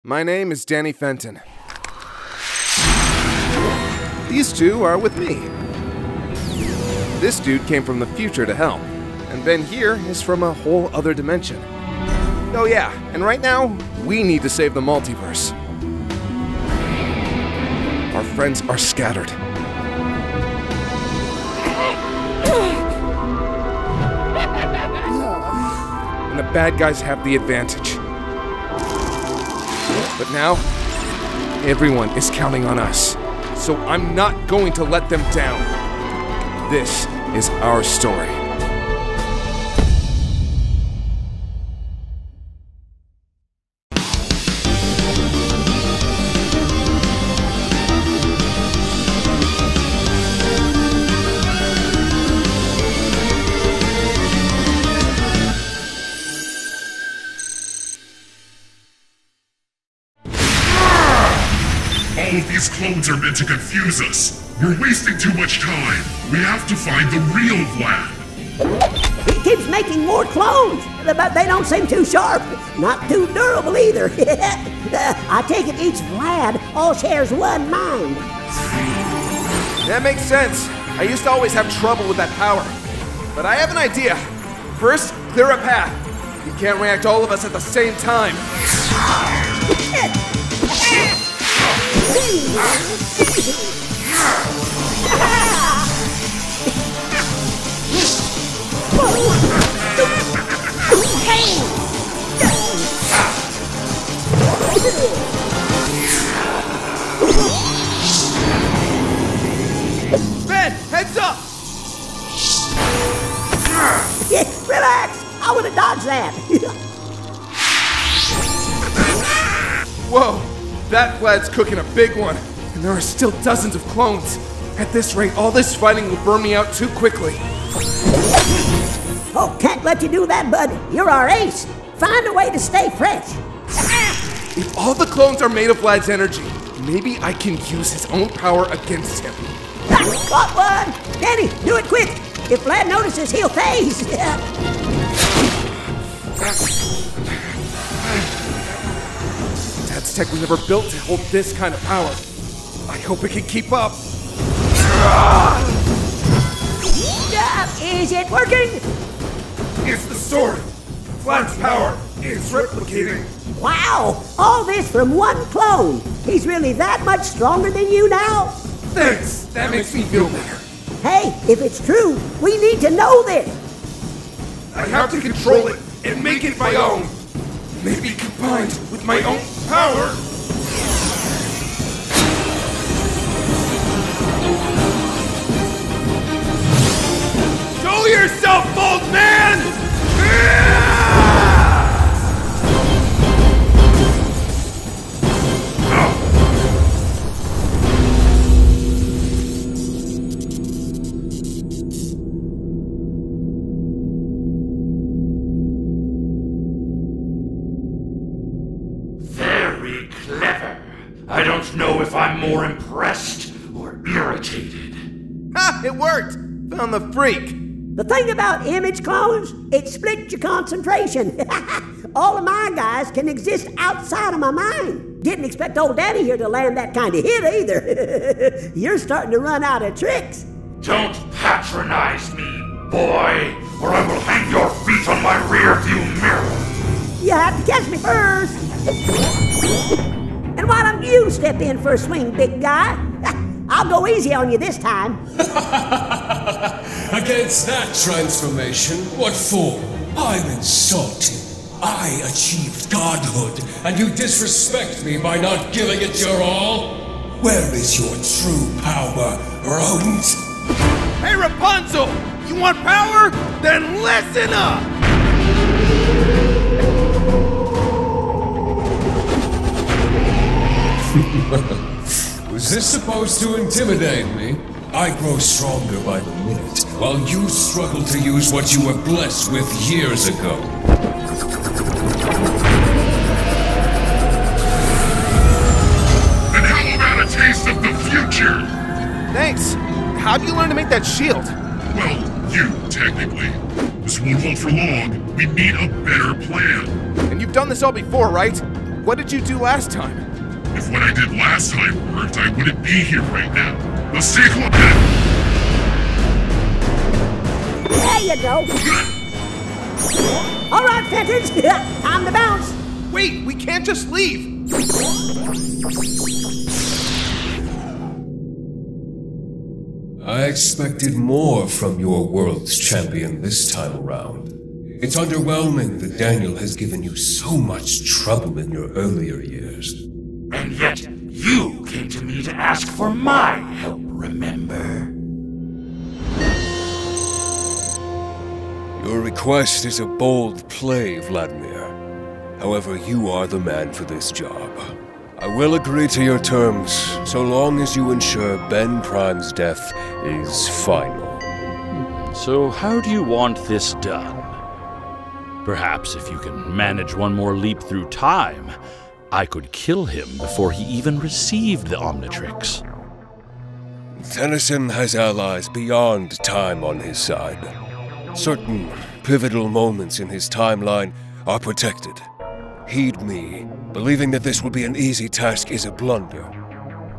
My name is Danny Fenton. These two are with me. This dude came from the future to help, and Ben here is from a whole other dimension. Oh yeah, and right now, we need to save the multiverse. Our friends are scattered. And the bad guys have the advantage. But now, everyone is counting on us. So I'm not going to let them down. This is our story. All of these clones are meant to confuse us. We're wasting too much time. We have to find the real Vlad. He keeps making more clones, but they don't seem too sharp. Not too durable either. I take it each Vlad all shares one mind. That makes sense. I used to always have trouble with that power. But I have an idea. First, clear a path. You can't react all of us at the same time. Ben, heads up! Yeah, relax. I would have dodged that. Whoa, that Vlad's cooking a big one. And there are still dozens of clones. At this rate, all this fighting will burn me out too quickly. Oh, can't let you do that, bud. You're our ace. Find a way to stay fresh. If all the clones are made of Vlad's energy, maybe I can use his own power against him. Caught one! Danny, do it quick! If Vlad notices, he'll phase! Dad's tech was never built to hold this kind of power. I hope it can keep up. Is it working? It's the sword! Vlad's power is replicating. Wow! All this from one clone! He's really that much stronger than you now? Thanks! That makes me feel better. Hey, if it's true, we need to know this! I have to control it and make it my own. Maybe combined with my own power. Show yourself, old man! Very clever. I don't know if I'm more impressed or irritated. Ha! It worked! Found the freak! The thing about image clones, it splits your concentration. All of my guys can exist outside of my mind. Didn't expect old Daddy here to land that kind of hit either. You're starting to run out of tricks. Don't patronize me, boy, or I will hang your feet on my rearview mirror. You have to catch me first. And why don't you step in for a swing, big guy? I'll go easy on you this time. Against that transformation, what for? I'm insulted. I achieved godhood, and you disrespect me by not giving it your all? Where is your true power, rodent? Hey, Rapunzel! You want power? Then listen up! Was this supposed to intimidate me? I grow stronger by the minute, while you struggle to use what you were blessed with years ago. And how about a taste of the future? Thanks. How'd you learn to make that shield? Well, you, technically. This won't hold for long. We need a better plan. And you've done this all before, right? what did you do last time? If what I did last time worked, I wouldn't be here right now. Let's take a look at it. There you go. All right, Fenton. Time to bounce. Wait, we can't just leave. I expected more from your world's champion this time around. It's underwhelming that Daniel has given you so much trouble in your earlier years. And yet, you came to me to ask for my help, remember? Your request is a bold play, Vladimir. However, you are the man for this job. I will agree to your terms, so long as you ensure Ben Prime's death is final. So how do you want this done? Perhaps if you can manage one more leap through time, I could kill him before he even received the Omnitrix. Tennyson has allies beyond time on his side. Certain pivotal moments in his timeline are protected. Heed me. Believing that this will be an easy task is a blunder.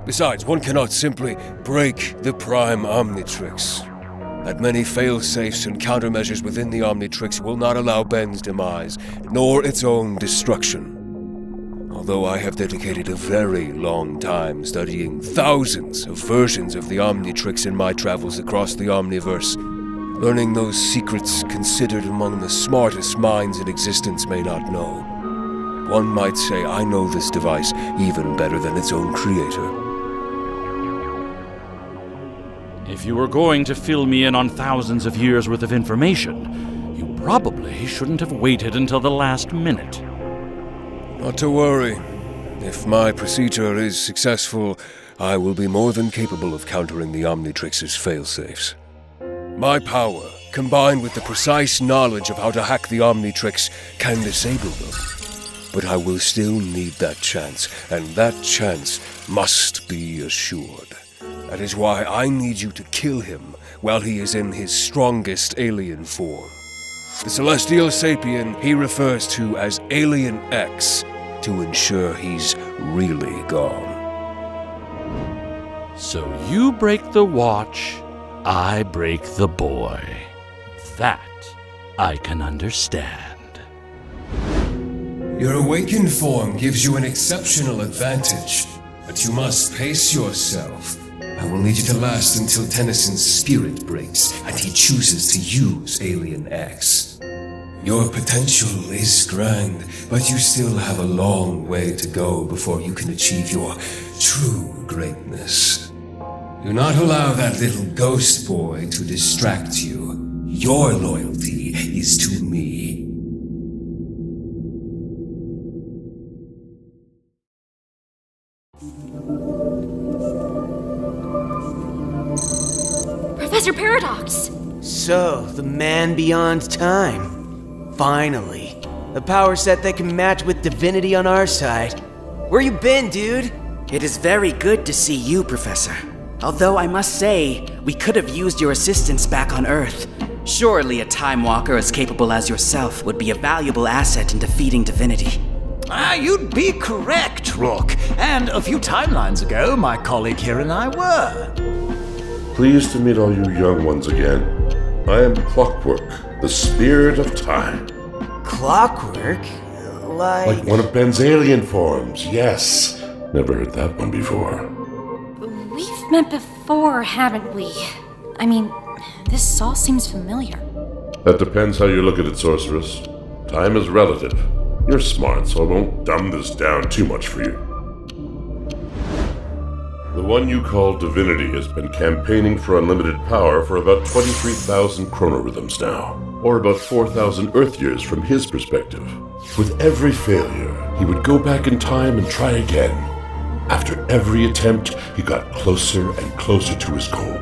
Besides, one cannot simply break the Prime Omnitrix. That many fail-safes and countermeasures within the Omnitrix will not allow Ben's demise, nor its own destruction. Although I have dedicated a very long time studying thousands of versions of the Omnitrix in my travels across the Omniverse, learning those secrets considered among the smartest minds in existence may not know. One might say I know this device even better than its own creator. If you were going to fill me in on thousands of years' worth of information, you probably shouldn't have waited until the last minute. Not to worry. If my procedure is successful, I will be more than capable of countering the Omnitrix's failsafes. My power, combined with the precise knowledge of how to hack the Omnitrix, can disable them. But I will still need that chance, and that chance must be assured. That is why I need you to kill him while he is in his strongest alien form. The Celestial Sapien he refers to as Alien X, to ensure he's really gone. So you break the watch, I break the boy. That I can understand. Your awakened form gives you an exceptional advantage, but you must pace yourself. I will need you to last until Tennyson's spirit breaks and he chooses to use Alien X. Your potential is grand, but you still have a long way to go before you can achieve your true greatness. Do not allow that little ghost boy to distract you. Your loyalty is to me. Professor Paradox! So, the man beyond time. Finally. A power set that can match with Divinity on our side. Where you been, dude? It is very good to see you, Professor. Although I must say, we could have used your assistance back on Earth. Surely a Time Walker as capable as yourself would be a valuable asset in defeating Divinity. You'd be correct, Rook. And a few timelines ago, my colleague here and I were. Pleased to meet all you young ones again. I am Clockwork, the spirit of time. Clockwork? Like one of Ben's alien forms, yes. Never heard that one before. We've met before, haven't we? I mean, this all seems familiar. That depends how you look at it, Sorceress. Time is relative. You're smart, so I won't dumb this down too much for you. The one you call Divinity has been campaigning for unlimited power for about 23,000 chronorhythms now, or about 4,000 Earth years from his perspective. With every failure, he would go back in time and try again. After every attempt, he got closer and closer to his goal.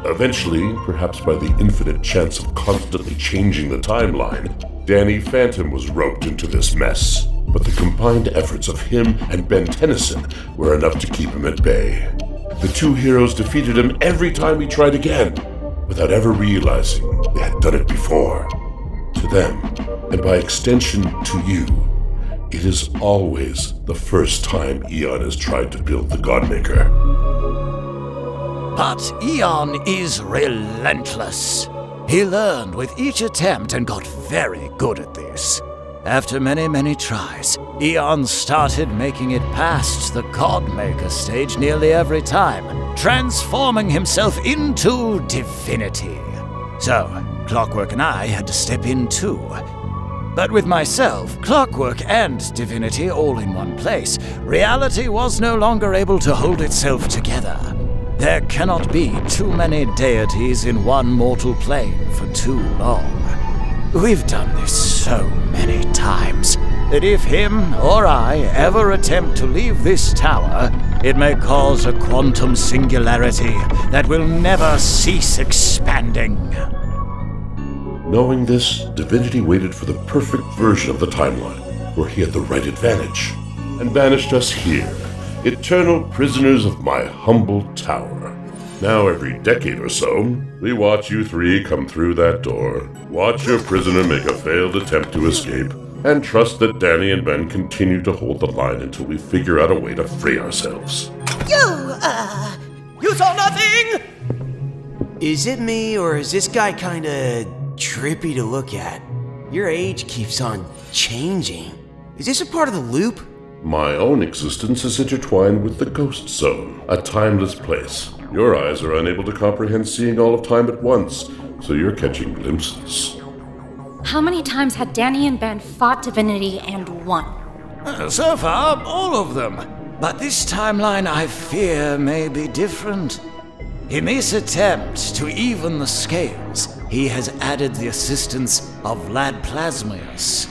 Eventually, perhaps by the infinite chance of constantly changing the timeline, Danny Phantom was roped into this mess. But the combined efforts of him and Ben Tennyson were enough to keep him at bay. The two heroes defeated him every time he tried again, without ever realizing they had done it before. To them, and by extension to you, It is always the first time Eon has tried to build the Godmaker. But Eon is relentless. He learned with each attempt and got very good at this. After many, many tries, Eon started making it past the Godmaker stage nearly every time, transforming himself into Divinity. So, Clockwork and I had to step in too. But with myself, Clockwork, and Divinity all in one place, reality was no longer able to hold itself together. There cannot be too many deities in one mortal plane for too long. We've done this so many times that if him or I ever attempt to leave this tower, it may cause a quantum singularity that will never cease expanding. Knowing this, Divinity waited for the perfect version of the timeline, where he had the right advantage, and banished us here, eternal prisoners of my humble tower. Now every decade or so, we watch you three come through that door, watch your prisoner make a failed attempt to escape, and trust that Danny and Ben continue to hold the line until we figure out a way to free ourselves. You saw nothing? Is it me, or is this guy kinda trippy to look at? Your age keeps on changing. Is this a part of the loop? My own existence is intertwined with the Ghost Zone, a timeless place. Your eyes are unable to comprehend seeing all of time at once, so you're catching glimpses. How many times had Danny and Ben fought Divinity and won? So far, all of them. But this timeline, I fear, may be different. In this attempt to even the scales, he has added the assistance of Vlad Plasmius.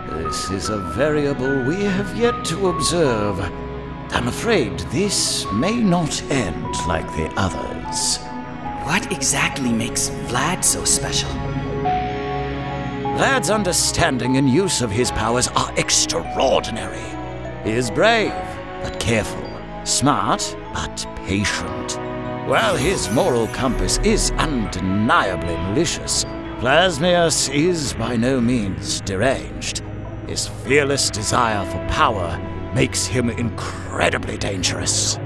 This is a variable we have yet to observe. I'm afraid this may not end like the others. What exactly makes Vlad so special? Vlad's understanding and use of his powers are extraordinary. He is brave, but careful. Smart, but patient. While his moral compass is undeniably malicious, Plasmius is by no means deranged. His fearless desire for power makes him incredibly dangerous.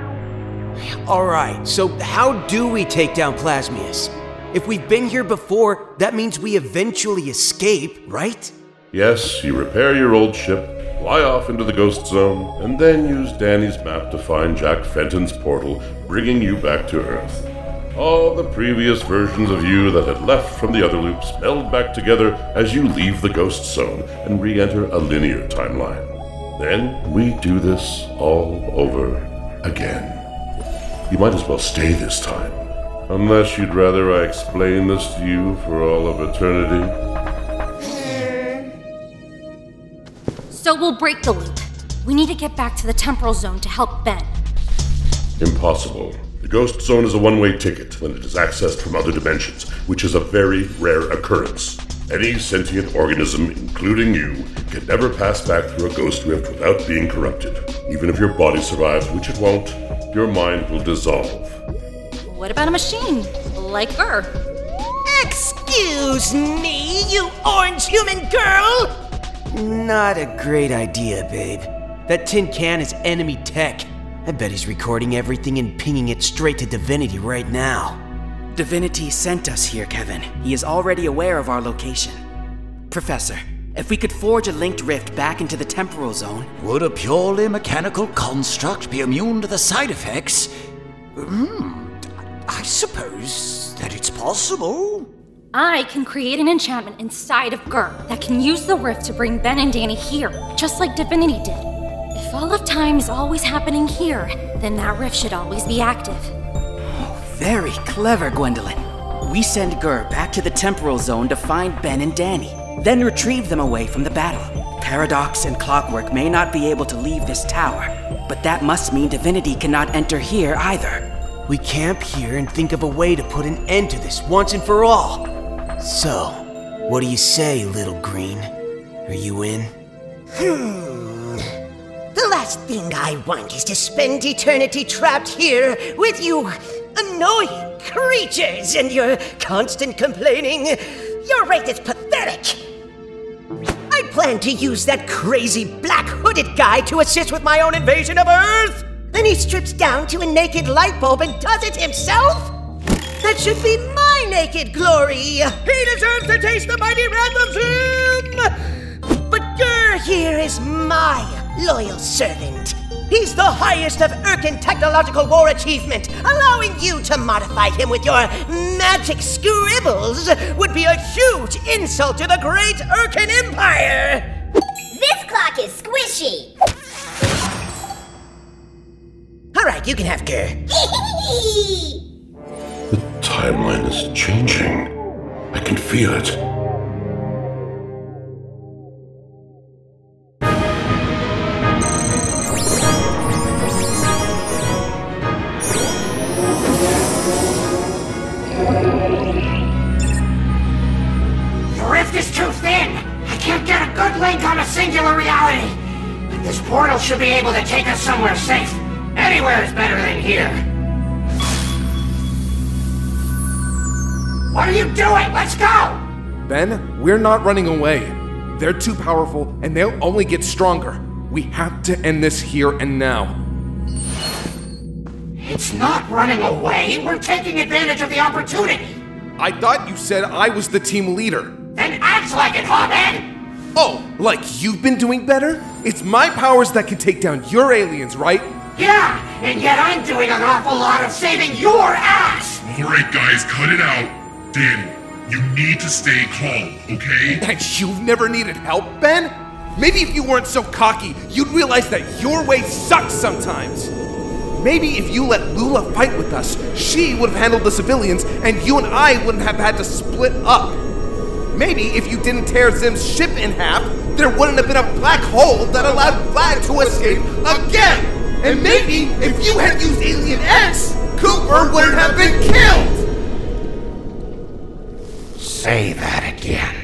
Alright, so how do we take down Plasmius? If we've been here before, that means we eventually escape, right? Yes, you repair your old ship, fly off into the Ghost Zone, and then use Danny's map to find Jack Fenton's portal, bringing you back to Earth. All the previous versions of you that had left from the other loops meld back together as you leave the Ghost Zone and re-enter a linear timeline. Then we do this all over again. You might as well stay this time. Unless you'd rather I explain this to you for all of eternity. So we'll break the loop. We need to get back to the temporal zone to help Ben. Impossible. The Ghost Zone is a one-way ticket when it is accessed from other dimensions, which is a very rare occurrence. Any sentient organism, including you, can never pass back through a ghost rift without being corrupted. Even if your body survives, which it won't, your mind will dissolve. What about a machine? Like her? Excuse me, you orange human girl! Not a great idea, babe. That tin can is enemy tech. I bet he's recording everything and pinging it straight to Divinity right now. Divinity sent us here, Kevin. He is already aware of our location. Professor, if we could forge a linked rift back into the temporal zone... Would a purely mechanical construct be immune to the side effects? I suppose that it's possible. I can create an enchantment inside of Gur that can use the rift to bring Ben and Danny here, just like Divinity did. If all of time is always happening here, then that rift should always be active. Very clever, Gwendolyn. We send Gur back to the temporal zone to find Ben and Danny, then retrieve them away from the battle. Paradox and Clockwork may not be able to leave this tower, but that must mean Divinity cannot enter here either. We camp here and think of a way to put an end to this once and for all. So, what do you say, little green? Are you in? The last thing I want is to spend eternity trapped here with you annoying creatures and your constant complaining. Your rate is pathetic. I'd plan to use that crazy black-hooded guy to assist with my own invasion of Earth? Then he strips down to a naked light bulb and does it himself? That should be my naked glory. He deserves to taste the mighty wrath of him. But Gur here is my loyal servant. He's the highest of Urkin technological war achievement. Allowing you to modify him with your magic scribbles would be a huge insult to the great Urkin Empire. This clock is squishy. All right, you can have Gur. The timeline is changing. I can feel it. The rift is too thin. I can't get a good link on a singular reality. But this portal should be able to take us somewhere safe. Anywhere is better than here. What are you doing? Let's go! Ben, we're not running away. They're too powerful, and they'll only get stronger. We have to end this here and now. It's not running away. We're taking advantage of the opportunity. I thought you said I was the team leader. Then act like it, Hothead! Oh, like you've been doing better? It's my powers that can take down your aliens, right? Yeah, and yet I'm doing an awful lot of saving your ass! Alright guys, cut it out. Danny, you need to stay calm, okay? And you've never needed help, Ben? Maybe if you weren't so cocky, you'd realize that your way sucks sometimes. Maybe if you let Lula fight with us, she would have handled the civilians, and you and I wouldn't have had to split up. Maybe if you didn't tear Zim's ship in half, there wouldn't have been a black hole that allowed Vlad to escape again! And maybe if you had used Alien X, Cooper wouldn't have been killed! Say that again.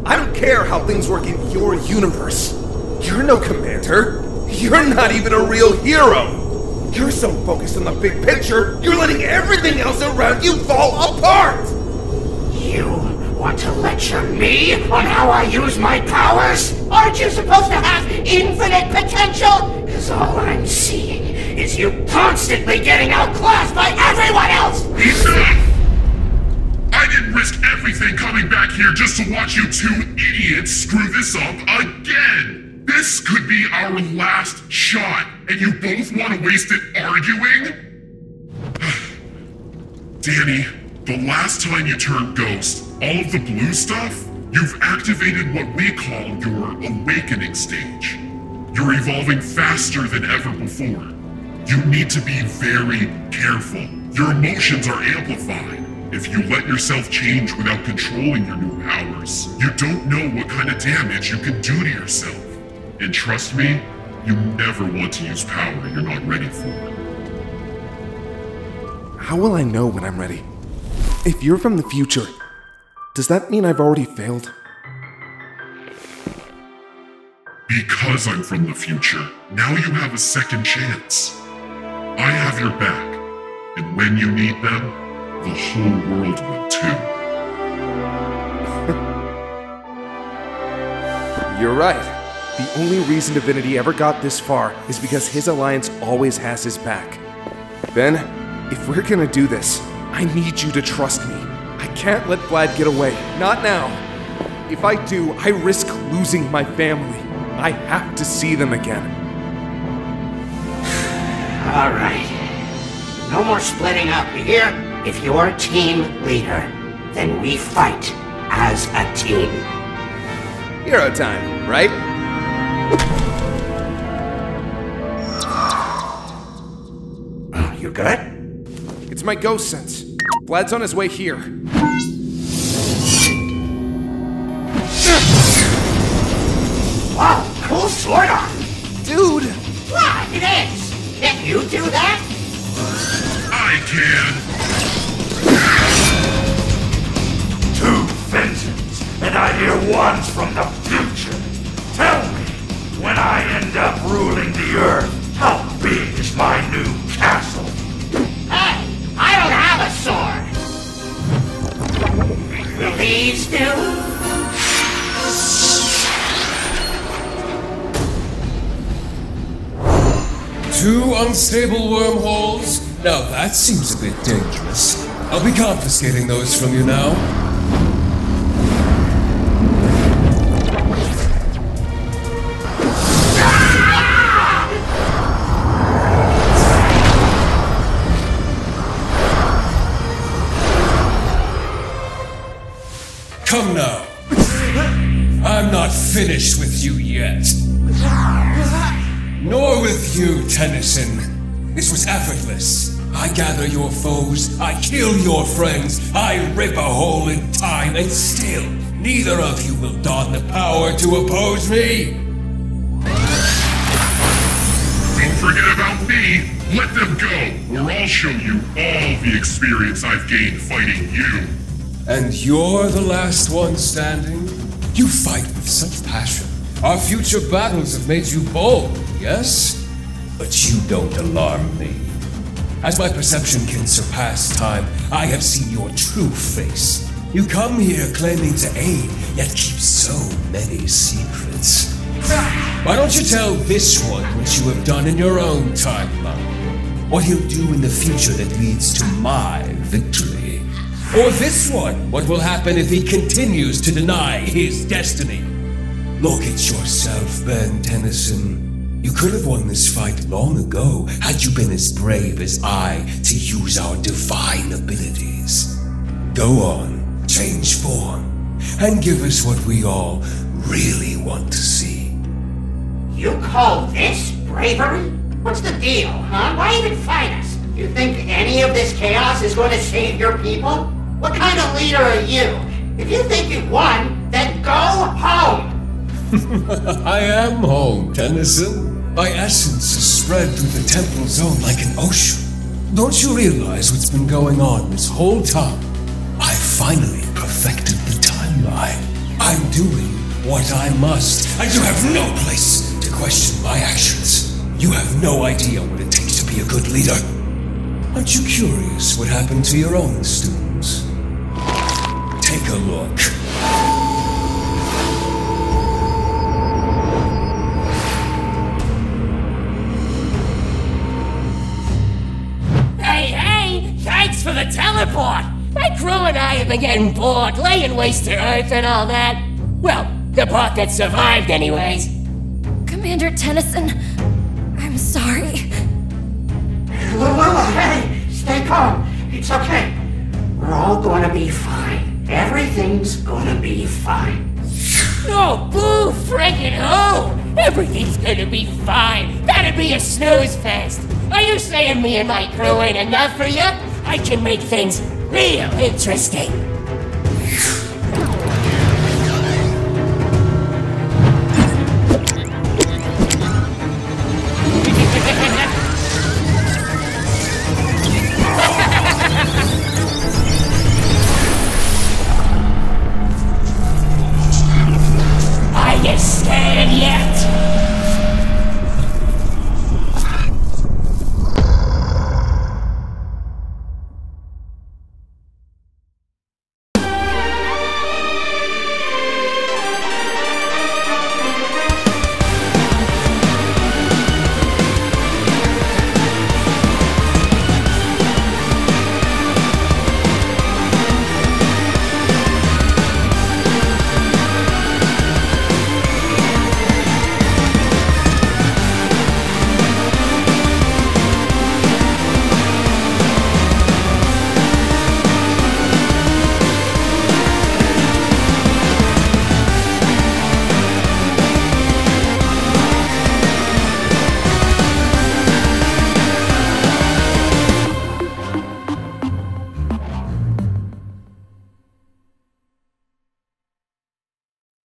I don't care how things work in your universe. You're no commander. You're not even a real hero. You're so focused on the big picture, you're letting everything else around you fall apart! You want to lecture me on how I use my powers? Aren't you supposed to have infinite potential? Because all I'm seeing is you constantly getting outclassed by everyone else! Enough! I didn't risk everything coming back here just to watch you two idiots screw this up again! This could be our last shot, and you both want to waste it arguing? Danny, the last time you turned ghost, all of the blue stuff, you've activated what we call your awakening stage. You're evolving faster than ever before. You need to be very careful. Your emotions are amplified. If you let yourself change without controlling your new powers, you don't know what kind of damage you can do to yourself. And trust me, you never want to use power you're not ready for. How will I know when I'm ready? If you're from the future, does that mean I've already failed? Because I'm from the future, now you have a second chance. I have your back, and when you need them, the whole world will too. You're right. The only reason Divinity ever got this far is because his alliance always has his back. Ben, if we're gonna do this, I need you to trust me. I can't let Vlad get away. Not now. If I do, I risk losing my family. I have to see them again. All right. No more splitting up, you hear? If you're team leader, then we fight as a team. Hero time, right? You good? It's my ghost sense. Vlad's on his way here. Wow, cool sword arm! Dude! Vlad, it is! Can you do that? I can! Two Fentons, and I hear one's from the future. Tell me, when I end up ruling the Earth, how big is my new castle? Hey, I don't have a sword! Will these do? 2 unstable wormholes? Now that seems a bit dangerous. I'll be confiscating those from you now. Come now. I'm not finished with you yet. Nor with you, Tennyson. This was effortless. I gather your foes, I kill your friends, I rip a hole in time, and still, neither of you will don the power to oppose me. Don't forget about me. Let them go, or I'll show you all the experience I've gained fighting you. And you're the last one standing? You fight with such passion. Our future battles have made you bold, yes? But you don't alarm me. As my perception can surpass time, I have seen your true face. You come here claiming to aid, yet keep so many secrets. Why don't you tell this one what you have done in your own timeline? What he'll do in the future that leads to my victory? Or this one, what will happen if he continues to deny his destiny? Look at yourself, Ben Tennyson. You could have won this fight long ago had you been as brave as I to use our divine abilities. Go on, change form, and give us what we all really want to see. You call this bravery? What's the deal, huh? Why even fight us? You think any of this chaos is going to save your people? What kind of leader are you? If you think you've won, then go home! I am home, Tennyson. My essence is spread through the temporal zone like an ocean. Don't you realize what's been going on this whole time? I finally perfected the timeline. I'm doing what I must, and you have no place to question my actions. You have no idea what it takes to be a good leader. Aren't you curious what happened to your own students? Take a look. Hey, thanks for the teleport! My crew and I have been getting bored, laying waste to Earth and all that. Well, the part that survived anyways. Commander Tennyson, I'm sorry. Lula, hey, stay calm. It's okay. We're all gonna be fine. Everything's gonna be fine. No, boo, friggin' who? Everything's gonna be fine. That'd be a snooze fest. Are you saying me and my crew ain't enough for you? I can make things real interesting. I just stand